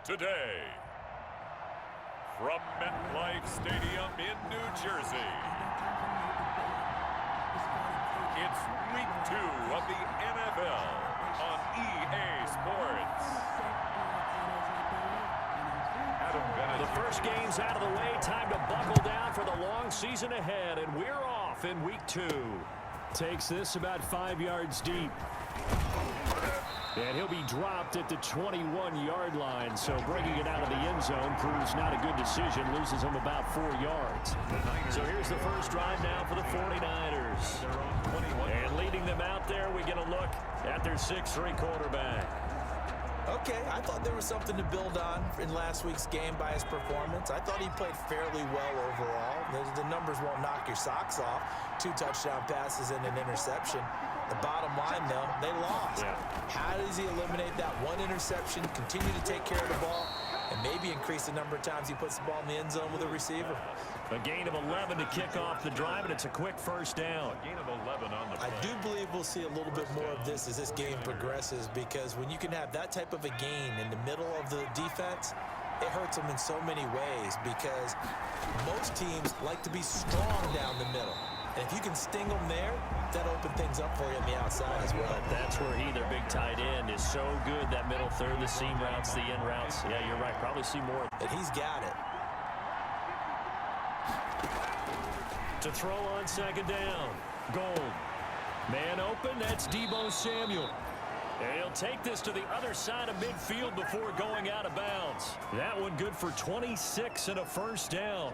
today. From MetLife Stadium in New Jersey, it's Week 2 of the NFL on EA Sports. The first game's out of the way. Time to buckle down for the long season ahead, and we're off in Week 2. Takes this about 5 yards deep. And he'll be dropped at the 21-yard line, so bringing it out of the end zone proves not a good decision, loses him about 4 yards. So here's the first drive now for the 49ers. And leading them out there, we get a look at their 6'3 quarterback. Okay, I thought there was something to build on in last week's game by his performance. I thought he played fairly well overall. The numbers won't knock your socks off. 2 touchdown passes and an interception. The bottom line, though, they lost. Yeah. How does he eliminate that one interception, continue to take care of the ball, and maybe increase the number of times he puts the ball in the end zone with a receiver? A gain of 11 to kick off the drive, and it's a quick first down. A gain of 11 on the play. I do believe we'll see a little bit more of this as this game progresses, because when you can have that type of a gain in the middle of the defense, it hurts them in so many ways, because most teams like to be strong down the middle. And if you can sting them there, that open things up for you on the outside as well. That's where their big tight end, is so good. That middle third, the seam routes, the in routes. Yeah, you're right. Probably see more. And he's got it. To throw on second down. Gold. Man open. That's Deebo Samuel. And he'll take this to the other side of midfield before going out of bounds. That one good for 26 and a first down.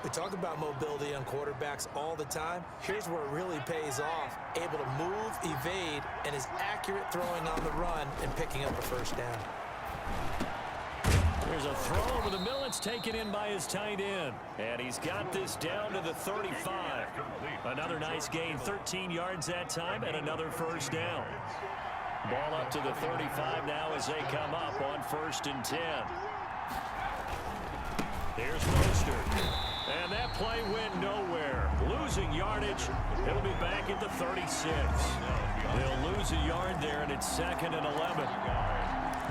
We talk about mobility on quarterbacks all the time. Here's where it really pays off. Able to move, evade, and is accurate throwing on the run and picking up a first down. There's a throw over the middle. It's taken in by his tight end. And he's got this down to the 35. Another nice gain, 13 yards that time, and another first down. Ball up to the 35 now as they come up on 1st and 10. Here's Mostert. And that play went nowhere. Losing yardage. It'll be back at the 36. They'll lose a yard there, and it's 2nd and 11.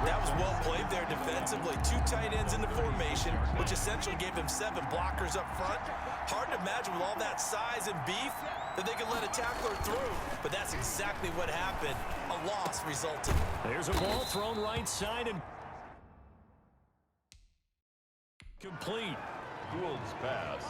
That was well played there defensively. 2 tight ends in the formation, which essentially gave them 7 blockers up front. Hard to imagine with all that size and beef that they could let a tackler through. But that's exactly what happened. A loss resulted. There's a ball thrown right side and complete. Gould's pass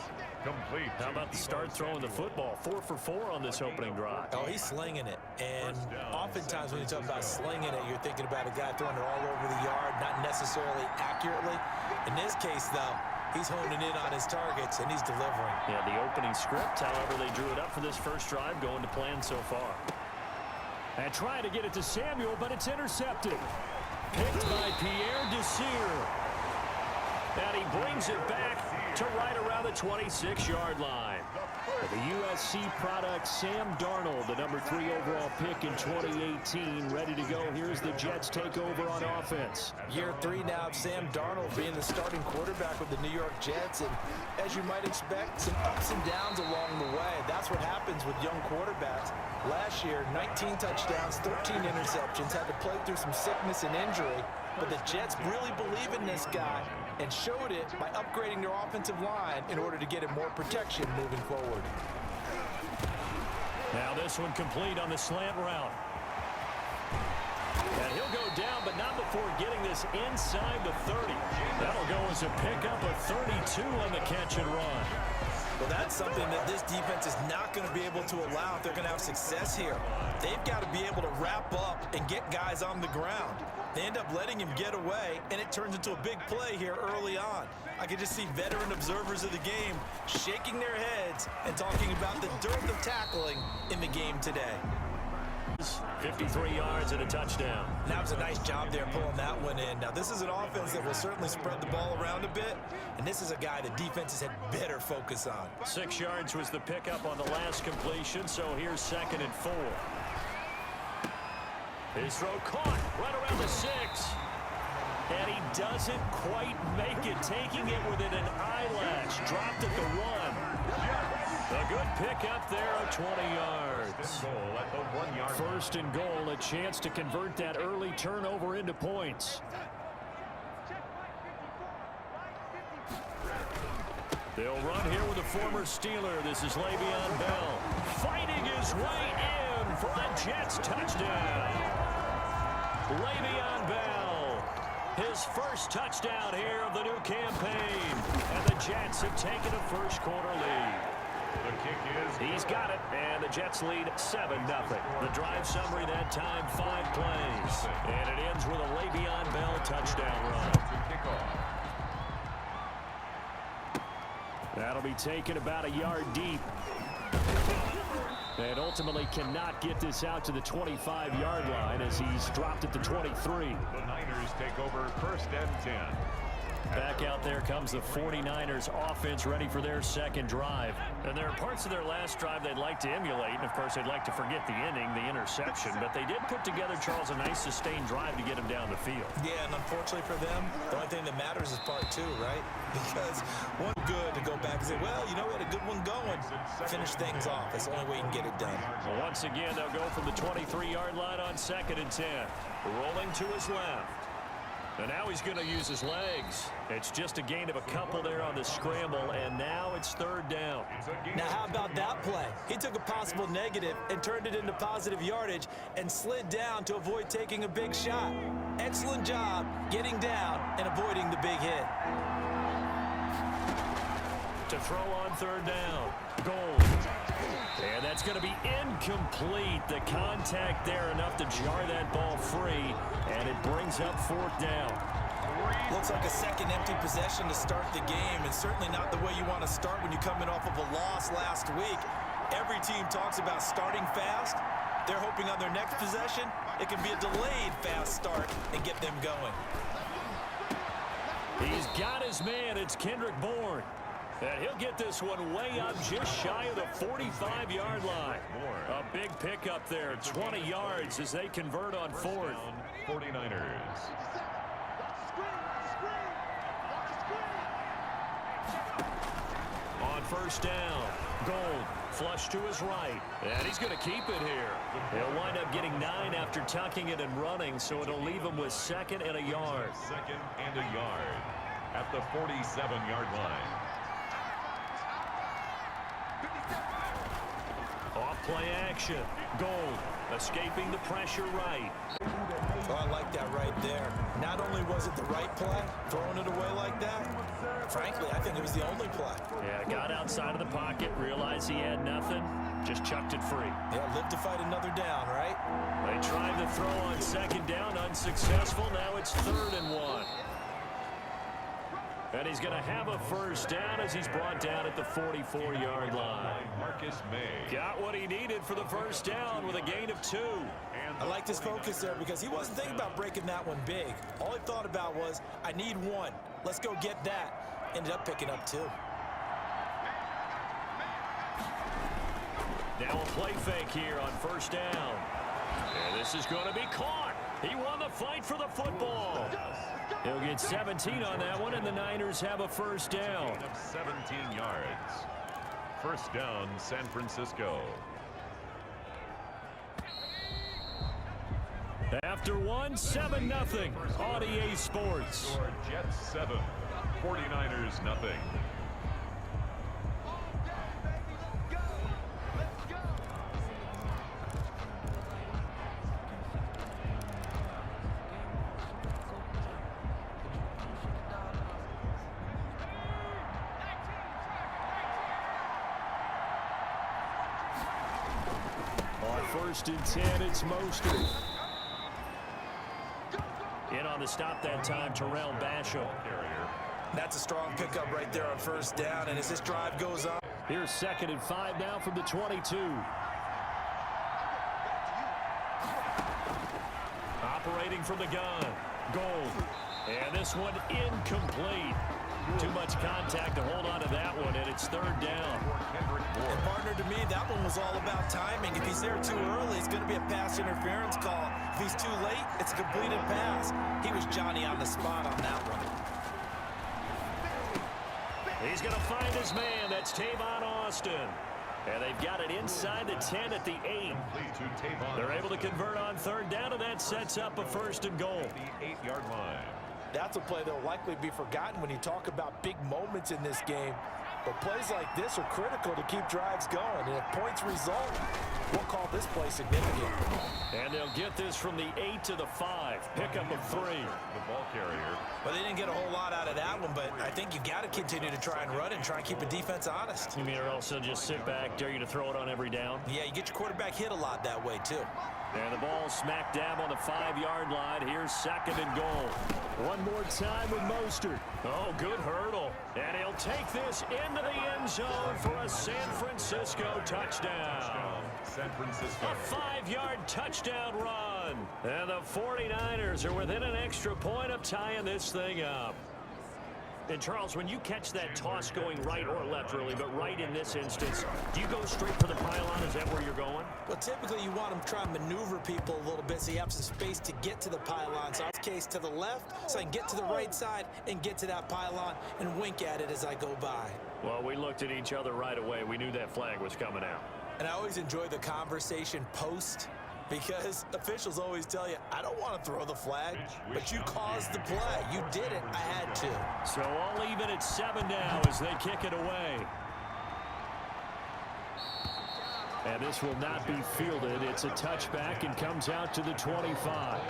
complete. How about the start throwing the football? 4 for 4 on this opening drive. Oh, he's slinging it. And oftentimes when you talk about slinging it, you're thinking about a guy throwing it all over the yard, not necessarily accurately. In this case, though, he's honing in on his targets, and he's delivering. Yeah, the opening script, however, they drew it up for this first drive, going to plan so far. And trying to get it to Samuel, but it's intercepted. Picked by Pierre Desir. And he brings it back to right around the 26-yard line. The USC product, Sam Darnold, the number 3 overall pick in 2018, ready to go. Here's the Jets takeover on offense. Year 3 now of Sam Darnold being the starting quarterback with the New York Jets. And as you might expect, some ups and downs along the way. That's what happens with young quarterbacks. Last year, 19 touchdowns, 13 interceptions, had to play through some sickness and injury. But the Jets really believe in this guy and showed it by upgrading their offensive line in order to get him more protection moving forward. Now this one complete on the slant route. And he'll go down, but not before getting this inside the 30. That'll go as a pickup of 32 on the catch and run. Well, that's something that this defense is not going to be able to allow if they're going to have success here. They've got to be able to wrap up and get guys on the ground. They end up letting him get away, and it turns into a big play here early on. I can just see veteran observers of the game shaking their heads and talking about the dearth of tackling in the game today. 53 yards and a touchdown. That was a nice job there pulling that one in. Now, this is an offense that will certainly spread the ball around a bit, and this is a guy that defenses had better focus on. 6 yards was the pickup on the last completion, so here's 2nd and 4. His throw caught right around the 6. And he doesn't quite make it, taking it within an eyelash. Dropped at the 1. A good pickup there of 20 yards. 1 yard. 1st and goal, a chance to convert that early turnover into points. They'll run here with a former Steeler. This is Le'Veon Bell fighting his way in for a Jets touchdown. Le'Veon Bell, his first touchdown here of the new campaign. And the Jets have taken a first quarter lead. The kick is... He's got it, and the Jets lead 7-0. The drive summary that time, 5 plays. And it ends with a Le'Veon Bell touchdown run. That'll be taken about a yard deep. And ultimately cannot get this out to the 25-yard line as he's dropped at the 23. The Niners take over 1st and 10. Back out there comes the 49ers offense ready for their second drive. And there are parts of their last drive they'd like to emulate. And, of course, they'd like to forget the inning, the interception. But they did put together, Charles, a nice sustained drive to get him down the field. Yeah, and unfortunately for them, the only thing that matters is part 2, right? Because one good to go back and say, well, you know, we had a good one going. Finish things off. That's the only way you can get it done. Well, once again, they'll go from the 23-yard line on 2nd and 10. Rolling to his left. And now he's going to use his legs. It's just a gain of a couple there on the scramble, and now it's 3rd down. Now, how about that play? He took a possible negative and turned it into positive yardage and slid down to avoid taking a big shot. Excellent job getting down and avoiding the big hit. To throw on 3rd down. Goal. And that's going to be incomplete. The contact there enough to jar that ball free, and it brings up 4th down. Looks like a second empty possession to start the game, and certainly not the way you want to start when you're coming off of a loss last week. Every team talks about starting fast. They're hoping on their next possession, it can be a delayed fast start and get them going. He's got his man. It's Kendrick Bourne. And he'll get this one way up just shy of the 45-yard line. A big pickup there, 20 yards as they convert on 4th. 49ers. On 1st down, Gold flush to his right. And he's going to keep it here. He'll wind up getting 9 after tucking it and running, so it'll leave him with 2nd and a yard. 2nd and a yard at the 47-yard line. Off-play action. Gold escaping the pressure right. Oh, I like that right there. Not only was it the right play, throwing it away like that, frankly, I think it was the only play. Yeah, got outside of the pocket, realized he had nothing, just chucked it free. Yeah, live to fight another down, right? They tried to throw on 2nd down, unsuccessful. Now it's 3rd and 1. And he's going to have a 1st down as he's brought down at the 44-yard line. Marcus May got what he needed for the 1st down with a gain of 2. I liked his focus there because he wasn't thinking about breaking that one big. All he thought about was, I need 1. Let's go get that. Ended up picking up 2. Now a play fake here on 1st down. And this is going to be caught. He won the fight for the football. He'll get 17 on that one, and the Niners have a 1st down. 17 yards. 1st down, San Francisco. After 7-0 on EA Sports. Jets 7, 49ers nothing. On 1st and 10, it's Mostert. In on the stop that time, Terrell Basham. That's a strong pickup right there on 1st down, and as this drive goes on. Here's 2nd and 5 now from the 22. Operating from the gun. Gold. And this one incomplete. Too much contact to hold on to that one, and it's 3rd down. And partner, to me, that one was all about timing. If he's there too early, it's going to be a pass interference call. If he's too late, it's a completed pass. He was Johnny on the spot on that one. He's going to find his man. That's Tavon Austin. And they've got it inside the 10 at the 8. They're able to convert on 3rd down, and that sets up a 1st and goal. The 8-yard line. That's a play that will likely be forgotten when you talk about big moments in this game. But plays like this are critical to keep drives going. And if points result, we'll call this play significant. And they'll get this from the 8 to the 5. Pickup of 3. The ball carrier. Well, they didn't get a whole lot out of that one, but I think you got to continue to try and run and try and keep the defense honest. You mean or else they'll just sit back, dare you to throw it on every down? Yeah, you get your quarterback hit a lot that way, too. And the ball smack dab on the 5-yard line. Here's 2nd and goal. One more time with Mostert. Oh, good hurdle. And he'll take this into the end zone for a San Francisco touchdown. San Francisco. A 5-yard touchdown run. And the 49ers are within an extra point of tying this thing up. And, Charles, when you catch that toss going right or left, really, but right in this instance, do you go straight for the pylon? Is that where you're going? Well, typically you want them to try and maneuver people a little bit so you have some space to get to the pylon. So in this case, to the left, so I can get to the right side and get to that pylon and wink at it as I go by. Well, we looked at each other right away. We knew that flag was coming out. And I always enjoy the conversation post, because officials always tell you, I don't want to throw the flag, but you caused the play. You did it. I had to. So all even at 7 now as they kick it away. And this will not be fielded. It's a touchback and comes out to the 25.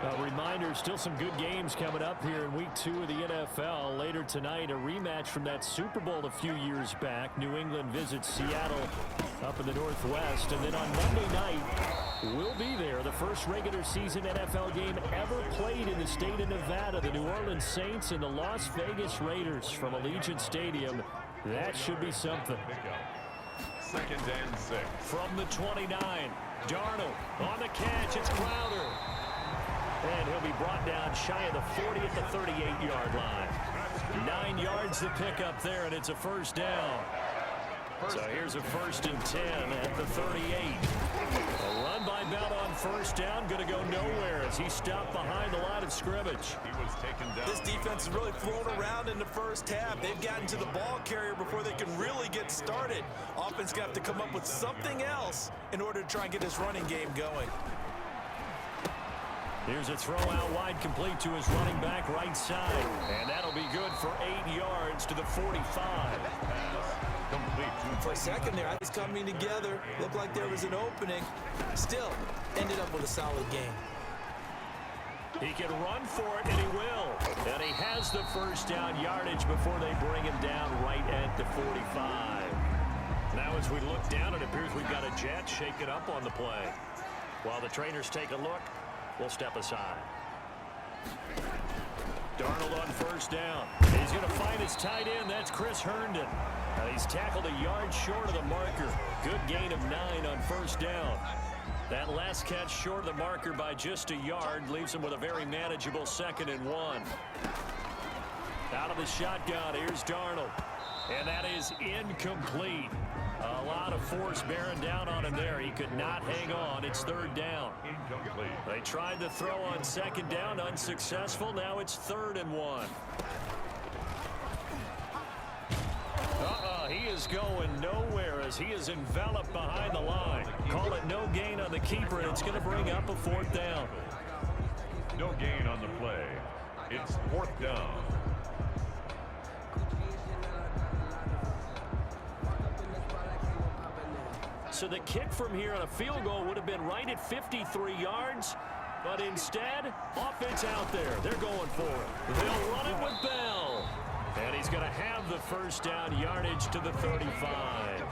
A reminder, still some good games coming up here in week 2 of the NFL. Later tonight, a rematch from that Super Bowl a few years back. New England visits Seattle up in the Northwest. And then on Monday night, we'll be there. The first regular season NFL game ever played in the state of Nevada. The New Orleans Saints and the Las Vegas Raiders from Allegiant Stadium. That should be something. 2nd and 6. From the 29, Darnold on the catch. It's Crowder. And he'll be brought down shy of the 40 at the 38-yard line. 9 yards to pick up there, and it's a first down. So here's a 1st and 10 at the 38. A run by Bell on first down, going to go nowhere as he stopped behind the line of scrimmage. He was taken down. This defense has really flown around in the first half. They've gotten to the ball carrier before they can really get started. Offense going to have to come up with something else in order to try and get this running game going. Here's a throw out wide, complete to his running back right side. And that'll be good for 8 yards to the 45. For a second there, I was coming together. Looked like there was an opening. Still, ended up with a solid game. He can run for it, and he will. And he has the first down yardage before they bring him down right at the 45. Now as we look down, it appears we've got a jet shaken up on the play. While the trainers take a look, we'll step aside. Darnold on first down. He's going to find his tight end. That's Chris Herndon. He's tackled a yard short of the marker. Good gain of 9 on first down. That last catch short of the marker by just a yard leaves him with a very manageable 2nd and 1. Out of the shotgun, here's Darnold. And that is incomplete. A lot of force bearing down on him there. He could not hang on. It's 3rd down. Incomplete. They tried to throw on 2nd down, unsuccessful. Now it's 3rd and 1. He is going nowhere as he is enveloped behind the line. Call it no gain on the keeper, and it's going to bring up a 4th down. No gain on the play. It's 4th down. So the kick from here on a field goal would have been right at 53 yards, but instead, offense out there. They're going for it. They'll run it with Bell. And he's going to have the first down yardage to the 35.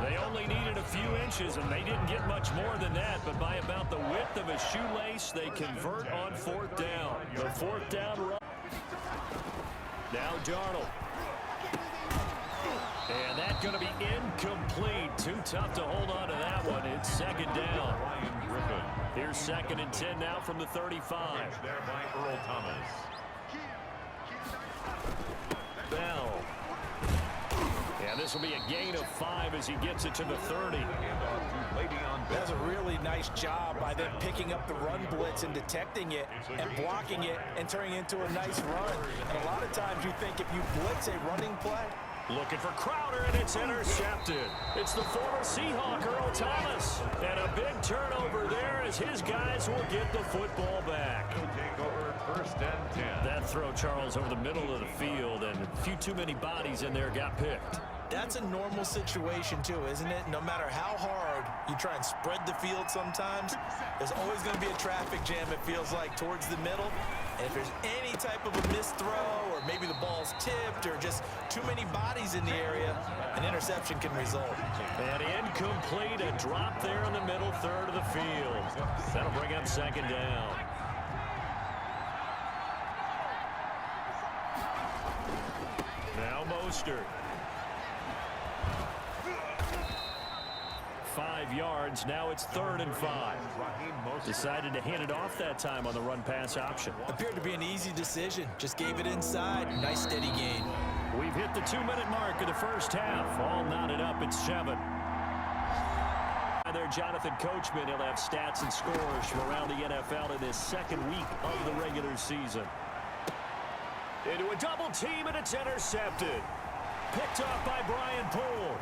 They only needed a few inches, and they didn't get much more than that. But by about the width of a shoelace, they convert on 4th down. The 4th down run. Now Darnold. And that's going to be incomplete. Too tough to hold on to that one. It's 2nd down. Here's 2nd and 10 now from the 35. There by Earl Thomas. Bell. And this will be a gain of 5 as he gets it to the 30. That's a really nice job by them picking up the run blitz and detecting it and blocking it and turning it into a nice run. And a lot of times you think if you blitz a running play. Looking for Crowder, and it's intercepted. It's the former Seahawk, Earl Thomas. And a big turnover there as his guys will get the football back. He'll take over 1st and 10. That throw, Charles, over the middle of the field, and a few too many bodies in there got picked. That's a normal situation, too, isn't it? No matter how hard you try and spread the field sometimes, there's always going to be a traffic jam, it feels like, towards the middle. And if there's any type of a missed throw, or maybe the ball's tipped, or just too many bodies in the area, an interception can result. And incomplete, a drop there in the middle third of the field. That'll bring up 2nd down. Now Mostert. 5 yards. Now it's 3rd and 5. Decided to hand it off that time on the run-pass option. Appeared to be an easy decision. Just gave it inside. Nice steady gain. We've hit the 2-minute mark of the first half. All knotted up at 7. There, Jonathan Coachman. He'll have stats and scores from around the NFL in this 2nd week of the regular season. Into a double team, and it's intercepted. Picked off by Brian Poole.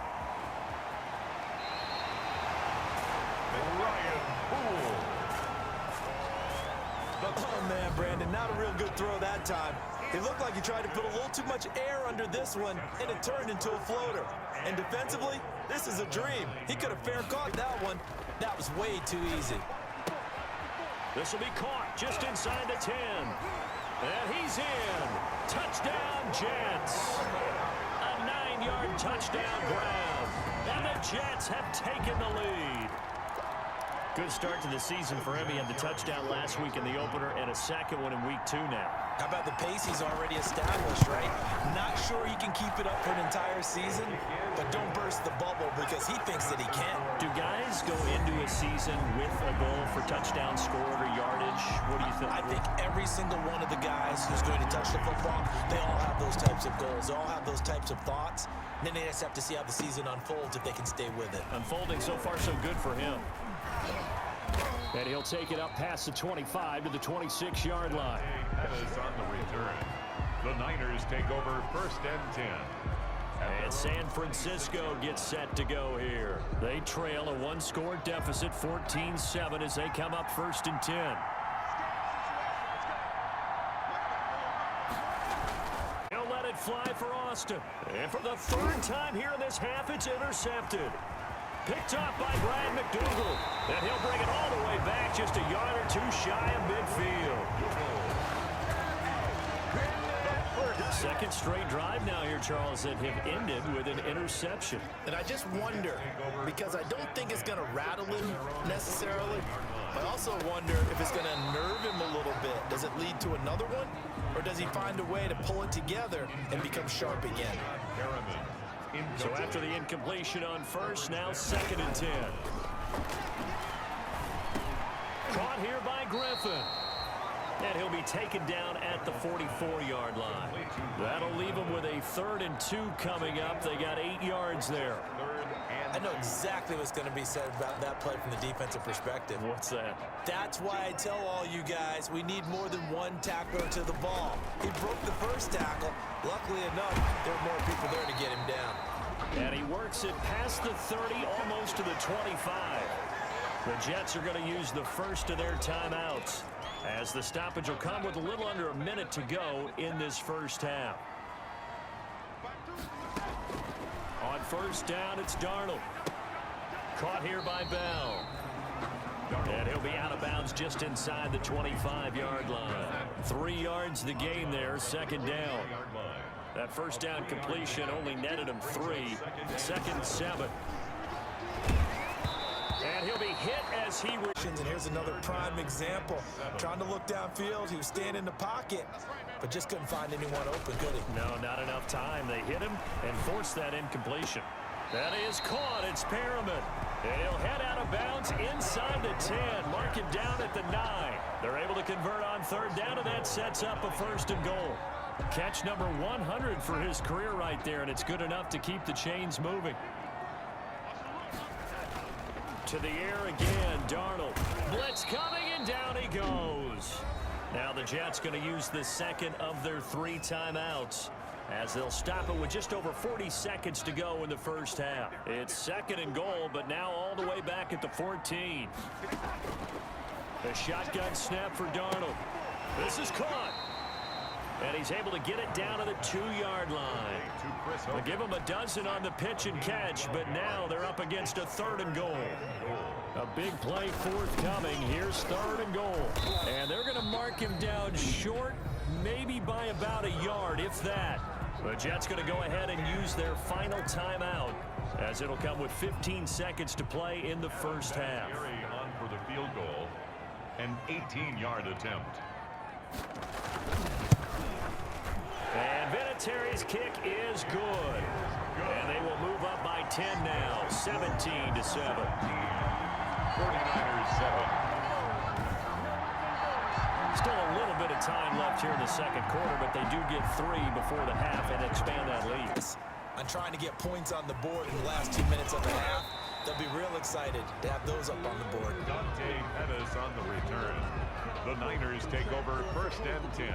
Oh, man, Brandon, not a real good throw that time. It looked like he tried to put a little too much air under this one, and it turned into a floater. And defensively, this is a dream. He could have fair caught that one. That was way too easy. This will be caught just inside the 10. And he's in. Touchdown, Jets. A 9-yard touchdown grab. And the Jets have taken the lead. Good start to the season for him. He had the touchdown last week in the opener and a 2nd one in week 2 now. How about the pace he's already established, right? Not sure he can keep it up for an entire season, but don't burst the bubble because he thinks that he can. Do guys go into a season with a goal for touchdown scored or yardage? What do you think? I think every single one of the guys who's going to touch the football, they all have those types of goals. They all have those types of thoughts. And then they just have to see how the season unfolds if they can stay with it. Unfolding so far so good for him. And he'll take it up past the 25 to the 26-yard line. That is on the return. The Niners take over 1st and 10. And San Francisco gets set to go here. They trail a 1-score deficit, 14-7, as they come up 1st and 10. He'll let it fly for Austin. And for the 3rd time here in this half, it's intercepted. Picked off by Brian McDougal. And he'll bring it all the way back, just a yard or 2 shy of midfield. 2nd straight drive now here, Charles, that have ended with an interception. And I just wonder, because I don't think it's going to rattle him necessarily, but I also wonder if it's going to unnerve him a little bit. Does it lead to another one? Or does he find a way to pull it together and become sharp again? So after the incompletion on 1st, now 2nd and 10. Caught here by Griffin. And he'll be taken down at the 44-yard line. That'll leave him with a 3rd and 2 coming up. They got 8 yards there. I know exactly what's going to be said about that play from the defensive perspective. What's that? That's why I tell all you guys we need more than one tackler to the ball. He broke the 1st tackle. Luckily enough, there were more people there to get him down. And he works it past the 30, almost to the 25. The Jets are going to use the first of their timeouts, as the stoppage will come with a little under a minute to go in this first half. On 1st down, it's Darnold. Caught here by Bell. And he'll be out of bounds just inside the 25-yard line. 3 yards the gain there, 2nd down. That 1st down completion only netted him 3. 2nd and 7. And he'll be hit as he... And here's another prime example. Trying to look downfield. He was staying in the pocket, but just couldn't find anyone open, could he? No, not enough time. They hit him and forced that incompletion. That is caught. It's Perriman. And he'll head out of bounds inside the 10. Mark it down at the 9. They're able to convert on 3rd down, and that sets up a 1st and goal. Catch number 100 for his career right there, and it's good enough to keep the chains moving. To the air again, Darnold. Blitz coming, and down he goes. Now the Jets going to use the 2nd of their 3 timeouts, as they'll stop it with just over 40 seconds to go in the first half. It's 2nd and goal, but now all the way back at the 14. A shotgun snap for Darnold. This is caught. And he's able to get it down to the 2-yard line. They'll give him a dozen on the pitch and catch, but now they're up against a 3rd and goal. A big play forthcoming. Here's 3rd and goal. And they're going to mark him down short, maybe by about a yard, if that. The Jets going to go ahead and use their final timeout, as it'll come with 15 seconds to play in the first half. On for the field goal, an 18-yard attempt. And Vinatieri's kick is good. And they will move up by 10 now, 17-7. 49ers 7. Still a little bit of time left here in the second quarter, but they do get 3 before the half and expand that lead. On trying to get points on the board in the last 2 minutes of the half, they'll be real excited to have those up on the board. Dante Pettis on the return. The Niners take over 1st and 10.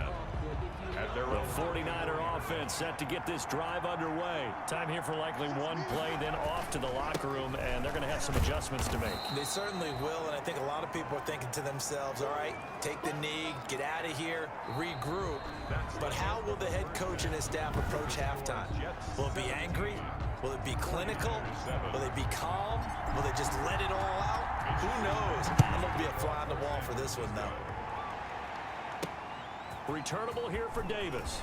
At their The 49er offense set to get this drive underway. Time here for likely one play, then off to the locker room, and they're going to have some adjustments to make. They certainly will, and I think a lot of people are thinking to themselves, all right, take the knee, get out of here, regroup. But how will the head coach and his staff approach halftime? Will it be angry? Will it be clinical? Will they be calm? Will they just let it all out? Who knows? I'm going to be a fly on the wall for this one, though. Returnable here for Davis.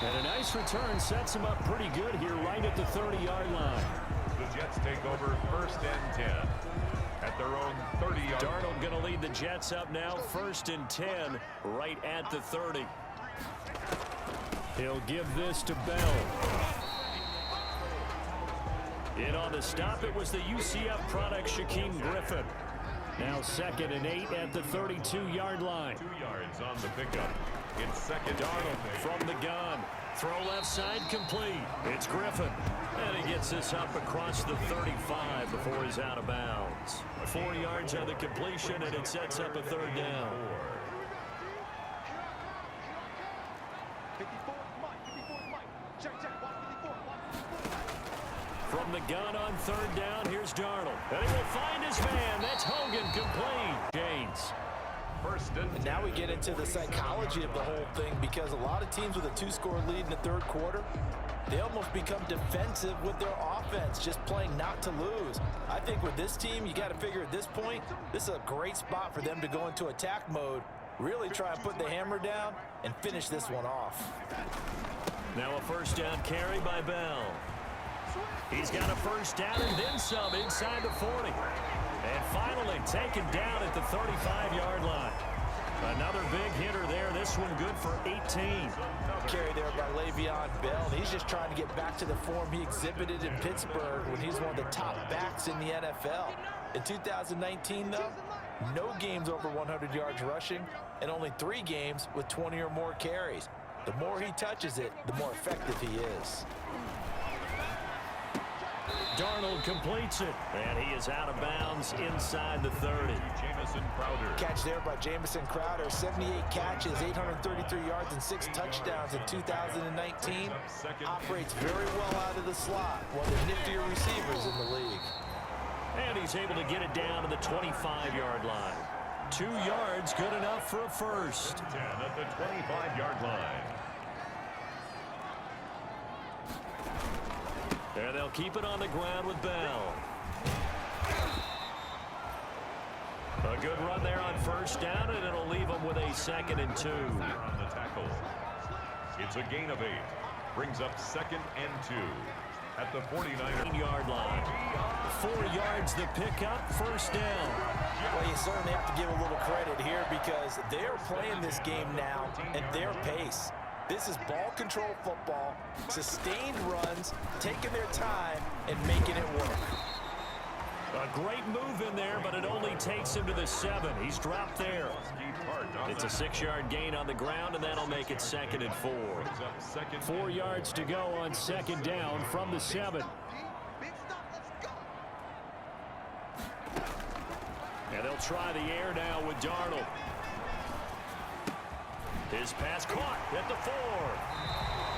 And a nice return sets him up pretty good here right at the 30-yard line. The Jets take over 1st and 10 at their own 30-yard. Darnold going to lead the Jets up now, 1st and 10, right at the 30. He'll give this to Bell. In on the stop, it was the UCF product, Shaquem Griffin. Now 2nd and 8 at the 32-yard line. 2 yards on the pickup. It's 2nd. Darnold from the gun. Throw left side complete. It's Griffin. And he gets this up across the 35 before he's out of bounds. 4 yards on the completion, and it sets up a 3rd down. From the gun on 3rd down, here's Darnold. And he will find his man. That's Hogan, complete. James. 1st and 10. And now we get into the psychology of the whole thing, because a lot of teams with a 2-score lead in the 3rd quarter, they almost become defensive with their offense, just playing not to lose. I think with this team, you got to figure at this point, this is a great spot for them to go into attack mode, really try and put the hammer down and finish this one off. Now a 1st down carry by Bell. He's got a 1st down and then some inside the 40. And finally taken down at the 35-yard line. Another big hitter there. This one good for 18. Carry there by Le'Veon Bell. He's just trying to get back to the form he exhibited in Pittsburgh when he's one of the top backs in the NFL. In 2019, though, no games over 100 yards rushing and only 3 games with 20 or more carries. The more he touches it, the more effective he is. Darnold completes it, and he is out of bounds inside the 30. Jamison Crowder. Catch there by Jamison Crowder. 78 catches, 833 yards, and 6 touchdowns in 2019. Operates very well out of the slot. One of the niftier receivers in the league. And he's able to get it down to the 25-yard line. 2 yards, good enough for a 1st. 10 at the 25-yard line. And they'll keep it on the ground with Bell. A good run there on 1st down, and it'll leave them with a 2nd and 2. On the tackle. It's a gain of 8. Brings up 2nd and 2 at the 49-yard line. 4 yards the pickup, 1st down. Well, you certainly have to give a little credit here, because they're playing this game now at their pace. This is ball control football, sustained runs, taking their time, and making it work. A great move in there, but it only takes him to the 7. He's dropped there. It's a 6-yard gain on the ground, and that'll make it 2nd and 4. 4 yards to go on 2nd down from the 7. And they'll try the air now with Darnold. His pass caught at the 4.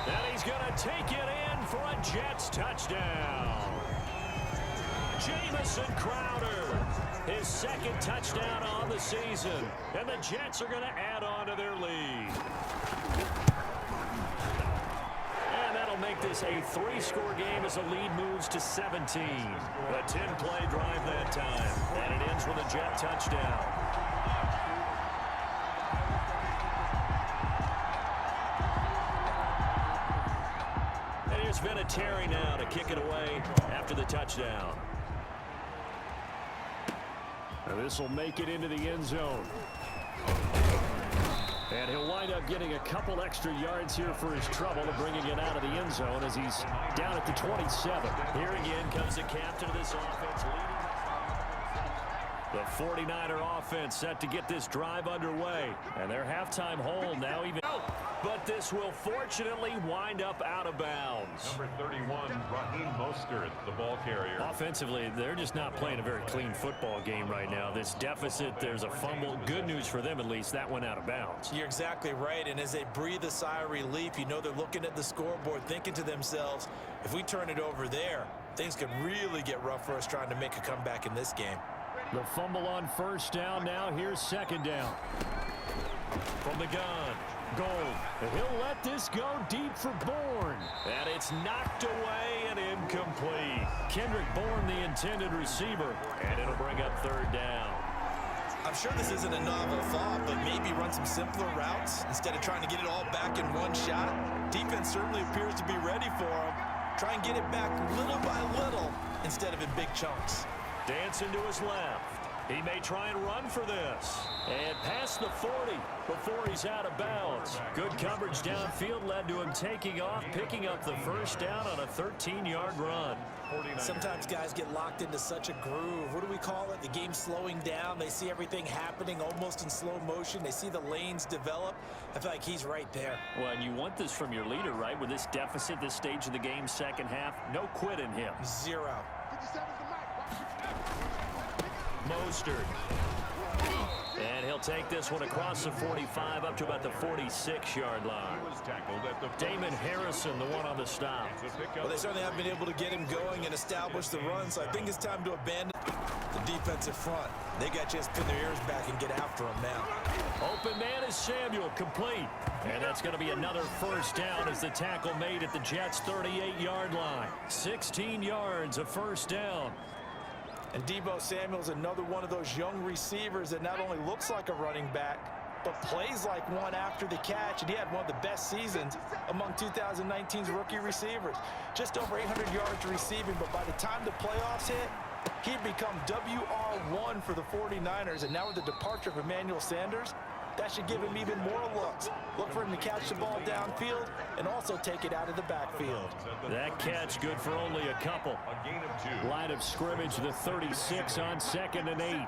And he's going to take it in for a Jets touchdown. Jamison Crowder, his second touchdown on the season. And the Jets are going to add on to their lead. And that'll make this a 3-score game as the lead moves to 17. A 10-play drive that time. And it ends with a Jet touchdown. And here's Vinatieri now to kick it away after the touchdown. And this will make it into the end zone. And he'll wind up getting a couple extra yards here for his trouble and bringing it out of the end zone as he's down at the 27. Here again comes the captain of this offense leading. The 49er offense set to get this drive underway. And their halftime hold now even. But this will fortunately wind up out of bounds. Number 31, Raheem Mostert, the ball carrier. Offensively, they're just not playing a very clean football game right now. This deficit, there's a fumble. Good news for them, at least. That went out of bounds. You're exactly right. And as they breathe a sigh of relief, you know they're looking at the scoreboard, thinking to themselves, if we turn it over there, things could really get rough for us trying to make a comeback in this game. The fumble on first down. Now here's second down. From the gun. Gold. He'll let this go deep for Bourne. And it's knocked away and incomplete. Kendrick Bourne, the intended receiver. And it'll bring up third down. I'm sure this isn't a novel thought, but maybe run some simpler routes instead of trying to get it all back in one shot. Defense certainly appears to be ready for him. Try and get it back little by little instead of in big chunks. Dancing to his left. He may try and run for this. And past the 40 before he's out of bounds. Good coverage downfield led to him taking off, picking up the first down on a 13-yard run. Sometimes guys get locked into such a groove. What do we call it? The game's slowing down. They see everything happening almost in slow motion. They see the lanes develop. I feel like he's right there. Well, and you want this from your leader, right? With this deficit, this stage of the game, second half, no quit in him. Zero. Mostert. And he'll take this one across the 45 up to about the 46-yard line. Damon Harrison, the one on the stop. Well, they certainly haven't been able to get him going and establish the run, so I think it's time to abandon the defensive front. They got a chance to pin their ears back and get after him now. Open man is Samuel, complete. And that's going to be another first down as the tackle made at the Jets' 38-yard line. 16 yards, a first down. And Deebo Samuel's another one of those young receivers that not only looks like a running back, but plays like one after the catch. And he had one of the best seasons among 2019's rookie receivers. Just over 800 yards receiving, but by the time the playoffs hit, he'd become WR1 for the 49ers. And now with the departure of Emmanuel Sanders, that should give him even more looks. Look for him to catch the ball downfield and also take it out of the backfield. That catch good for only a couple. A gain of 2. Line of scrimmage, the 36 on 2nd and 8.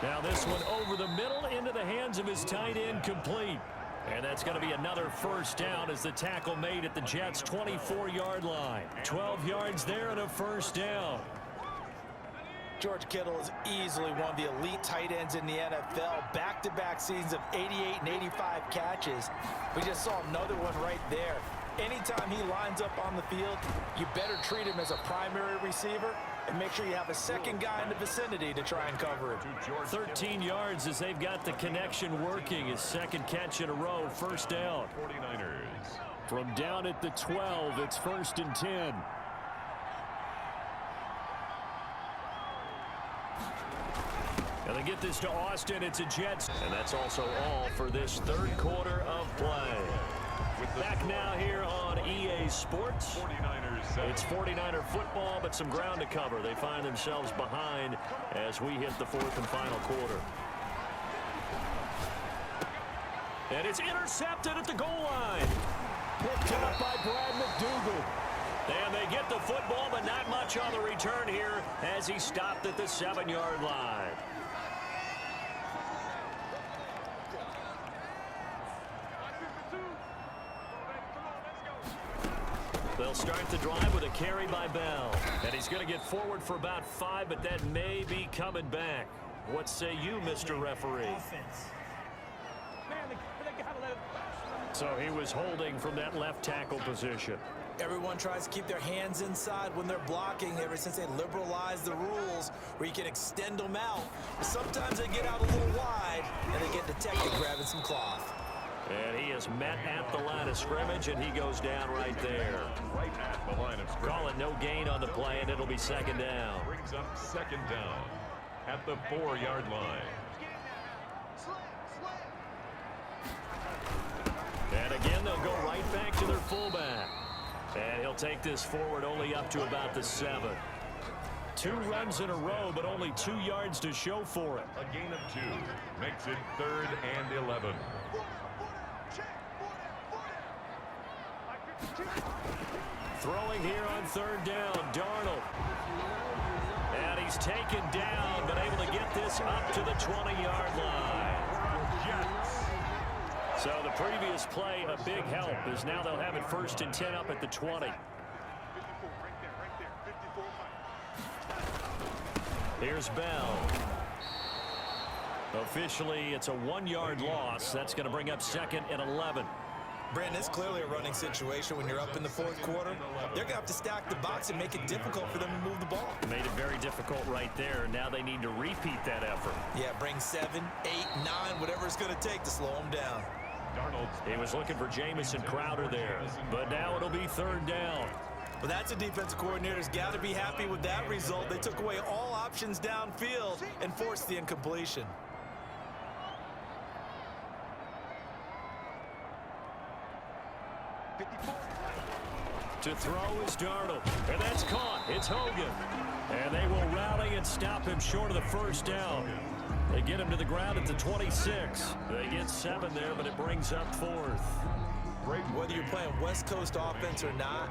Now this one over the middle into the hands of his tight end, complete. And that's going to be another first down as the tackle made at the Jets' 24-yard line. 12 yards there and a first down. George Kittle is easily one of the elite tight ends in the NFL. Back-to-back seasons of 88 and 85 catches. We just saw another one right there. Anytime he lines up on the field, you better treat him as a primary receiver and make sure you have a second guy in the vicinity to try and cover him. 13 yards as they've got the connection working. His second catch in a row, first down. 49ers. From down at the 12, it's 1st and 10. And they get this to Austin. It's a Jets. And that's also all for this third quarter of play. Back now here on EA Sports. 49ers. It's 49er football, but some ground to cover. They find themselves behind as we hit the 4th and final quarter. And it's intercepted at the goal line. Picked up by Brad McDougal. And they get the football, but not much on the return here as he stopped at the 7-yard line. They'll start the drive with a carry by Bell. And he's going to get forward for about 5, but that may be coming back. What say you, Mr. Referee? So he was holding from that left tackle position. Everyone tries to keep their hands inside when they're blocking ever since they liberalized the rules where you can extend them out. But sometimes they get out a little wide and they get detected grabbing some cloth. And he is met at the line of scrimmage, and he goes down right there. Right at the line of scrimmage. Call it no gain on the play, and it'll be second down. Brings up second down at the 4-yard line. And again, they'll go right back to their fullback. And he'll take this forward only up to about the 7. 2 runs in a row, but only 2 yards to show for it. A gain of 2 makes it 3rd and 11. Throwing here on 3rd down, Darnold. And he's taken down, but able to get this up to the 20-yard line. So the previous play, a big help, as now they'll have it 1st and 10 up at the 20. Here's Bell. Officially, it's a 1-yard loss. That's going to bring up 2nd and 11. Brandon, it's clearly a running situation when you're up in the 4th quarter. They're going to have to stack the box and make it difficult for them to move the ball. Made it very difficult right there. Now they need to repeat that effort. Yeah, bring 7, 8, 9, whatever it's going to take to slow them down. He was looking for Jamison Crowder there, but now it'll be 3rd down. Well, that's a defensive coordinator's got to be happy with that result. They took away all options downfield and forced the incompletion. To throw is Darnold, and that's caught. It's Hogan, and they will rally and stop him short of the 1st down. They get him to the ground at the 26. They get 7 there, but it brings up 4th. Whether you're playing West Coast offense or not,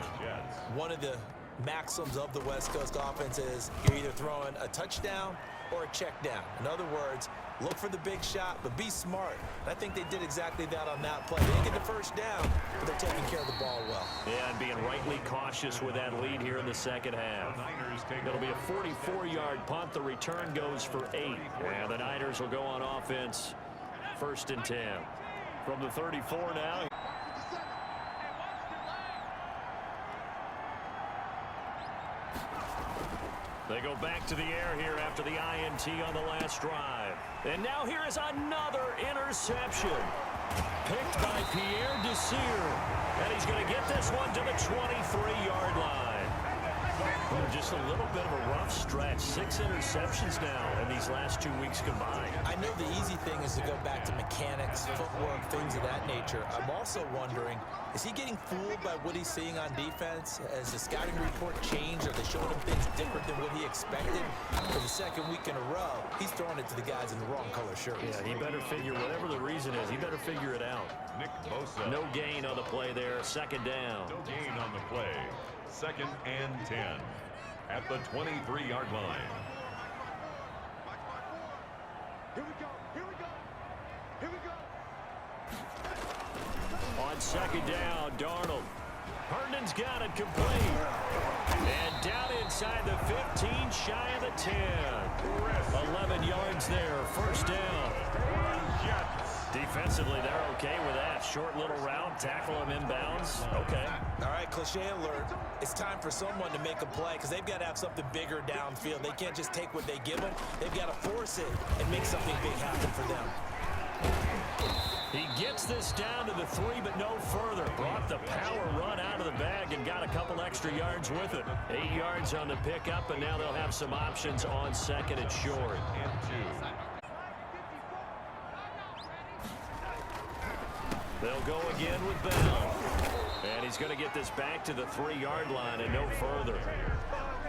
one of the maxims of the West Coast offense is you're either throwing a touchdown or a check down. In other words, look for the big shot, but be smart. And I think they did exactly that on that play. They didn't get the 1st down, but they're taking care of the ball well. Yeah, and being rightly cautious with that lead here in the 2nd half. It'll be a 44-yard punt. The return goes for 8. And the Niners will go on offense 1st and 10. From the 34 now. They go back to the air here after the INT on the last drive. And now here is another interception. Picked by Pierre Desir. And he's going to get this one to the 23-yard line. Just a little bit of a rough stretch. 6 interceptions now in these last 2 weeks combined. I know the easy thing is to go back to mechanics, footwork, things of that nature. I'm also wondering, is he getting fooled by what he's seeing on defense? Has the scouting report changed? Are they showing him things different than what he expected? For the 2nd week in a row, he's throwing it to the guys in the wrong color shirts. Yeah, he better figure, whatever the reason is, he better figure it out. Nick Bosa. No gain on the play there. 2nd down. No gain on the play. 2nd and 10 at the 23-yard line. Here we go. Here we go. Here we go. On 2nd down, Darnold. Herndon's got it complete. And down inside the 15, shy of the 10. 11 yards there, 1st down. Defensively, they're okay with that. Short little route, tackle him inbounds. Okay. All right, cliche alert. It's time for someone to make a play because they've got to have something bigger downfield. They can't just take what they give them. They've got to force it and make something big happen for them. He gets this down to the 3, but no further. Brought the power run out of the bag and got a couple extra yards with it. 8 yards on the pickup, and now they'll have some options on 2nd and short. And 2. They'll go again with Bell. And he's going to get this back to the 3-yard line and no further.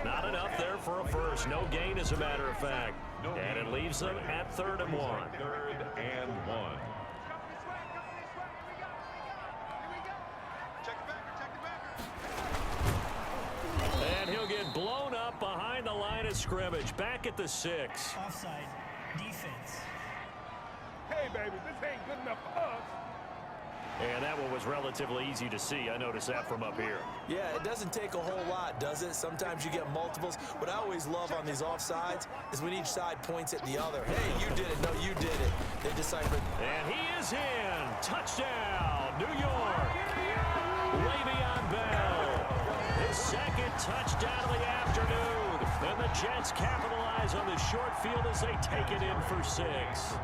Not enough there for a first. No gain, as a matter of fact. And it leaves them at 3rd and 1. 3rd and 1. And he'll get blown up behind the line of scrimmage. Back at the 6. Offside defense. Hey, baby, this ain't good enough for us. And that one was relatively easy to see. I noticed that from up here. Yeah, it doesn't take a whole lot, does it? Sometimes you get multiples. What I always love on these offsides is when each side points at the other. Hey, you did it. No, you did it. They decipher. And he is in. Touchdown, New York. Le'Veon Bell. second touchdown of the afternoon. And the Jets capitalize on the short field as they take it in for 6.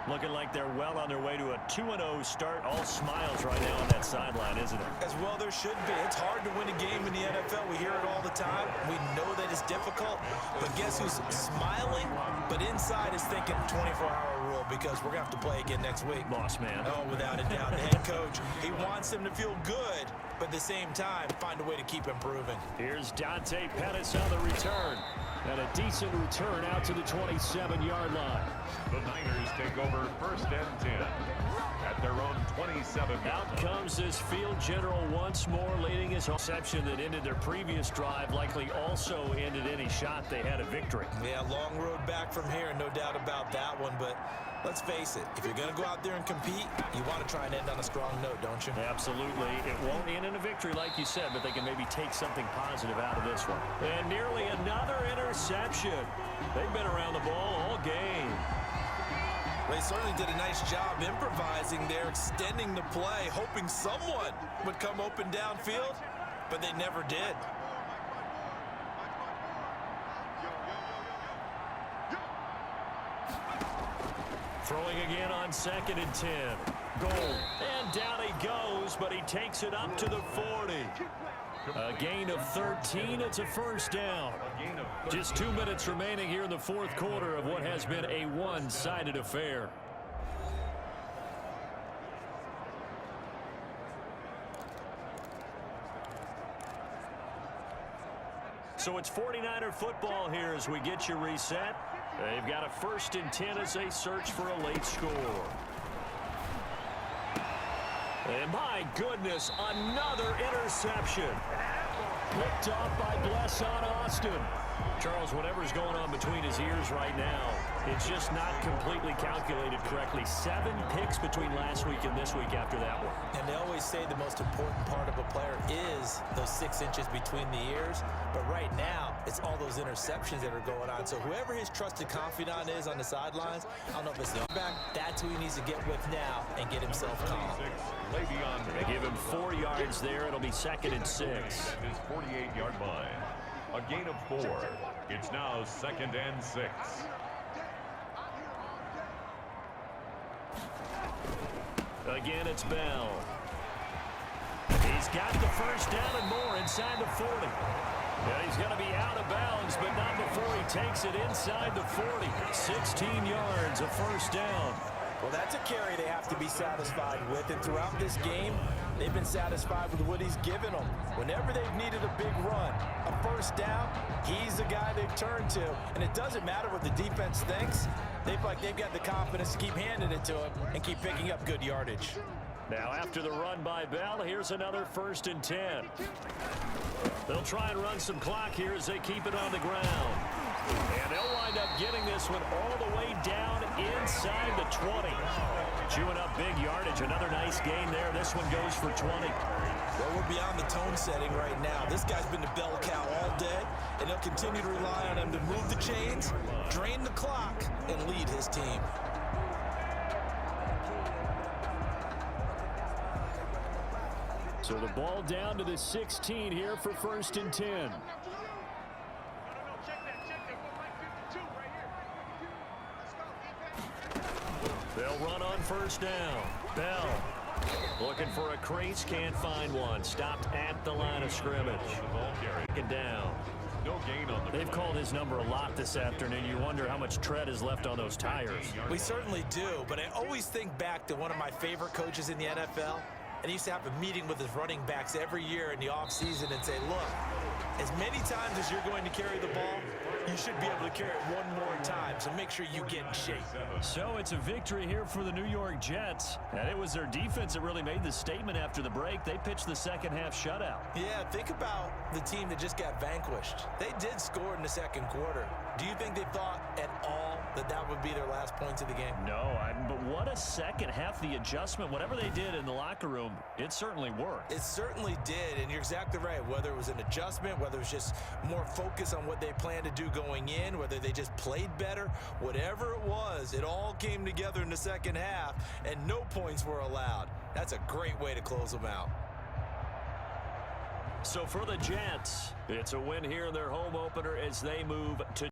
Looking like they're well on their way to a 2-0 start. All smiles right now on that sideline, isn't it? As well there should be. It's hard to win a game in the NFL. We hear it all the time. We know that it's difficult. But guess who's smiling? But inside is thinking 24-hour rule because we're going to have to play again next week. Boss man. Oh, without a doubt. The head coach, he wants them to feel good, but at the same time, find a way to keep improving. Here's Dante Pettis on the return. And a decent return out to the 27-yard line. The Niners take over 1st and 10 at their own 27. Out comes this field general once more, leading his reception that ended their previous drive, likely also ended any shot they had a victory. Yeah, long road back from here, no doubt about that one, but let's face it, if you're going to go out there and compete, you want to try and end on a strong note, don't you? Absolutely. It won't end in a victory like you said, but they can maybe take something positive out of this one. And nearly another interception. They've been around the ball all game. They certainly did a nice job improvising there, extending the play, hoping someone would come open downfield, but they never did. Throwing again on 2nd and 10. Goal. And down he goes, but he takes it up to the 40. A gain of 13. It's a first down. Just 2 minutes remaining here in the 4th quarter of what has been a one-sided affair. So it's 49er football here as we get you reset. They've got a 1st and 10 as they search for a late score. And my goodness, another interception. Picked off by Blesson Austin. Charles, whatever's going on between his ears right now, it's just not completely calculated correctly. 7 picks between last week and this week after that one. And they always say the most important part of a player is those 6 inches between the ears. But right now, it's all those interceptions that are going on. So whoever his trusted confidant is on the sidelines, I don't know if it's the back, that's who he needs to get with now and get himself calm. They give him 4 yards there. It'll be 2nd and 6. His 48-yard line. A gain of 4. It's now 2nd and 6. Again, it's Bell. He's got the first down and more inside the 40. Yeah, he's going to be out of bounds, but not before he takes it inside the 40. 16 yards, a first down. Well, that's a carry they have to be satisfied with. And throughout this game, they've been satisfied with what he's given them. Whenever they've needed a big run, a first down, he's the guy they've turned to. And it doesn't matter what the defense thinks. They feel like they've got the confidence to keep handing it to him and keep picking up good yardage. Now, after the run by Bell, here's another 1st and 10. They'll try and run some clock here as they keep it on the ground. And they'll wind up getting this one all the way down inside the 20. Chewing up big yardage. Another nice gain there. This one goes for 20. Well, we're beyond the tone setting right now. This guy's been the bell cow all day, and they'll continue to rely on him to move the chains, drain the clock, and lead his team. So the ball down to the 16 here for 1st and 10. They'll run on 1st down. Bell looking for a crease, can't find one. Stopped at the line of scrimmage. Taken down. No gain on the They've called his number a lot this afternoon. You wonder how much tread is left on those tires. We certainly do, but I always think back to one of my favorite coaches in the NFL, and he used to have a meeting with his running backs every year in the offseason and say, look, as many times as you're going to carry the ball, you should be able to carry it one more time, so make sure you get in shape. So it's a victory here for the New York Jets, and it was their defense that really made the statement after the break. They pitched the second half shutout. Yeah, think about the team that just got vanquished. They did score in the 2nd quarter. Do you think they thought at all that that would be their last points of the game? No, but what a second half. The adjustment, whatever they did in the locker room, it certainly worked. It certainly did, and you're exactly right. Whether it was an adjustment, whether it was just more focus on what they planned to do going in, whether they just played better, whatever it was, it all came together in the second half, and no points were allowed. That's a great way to close them out. So for the Jets, it's a win here in their home opener as they move to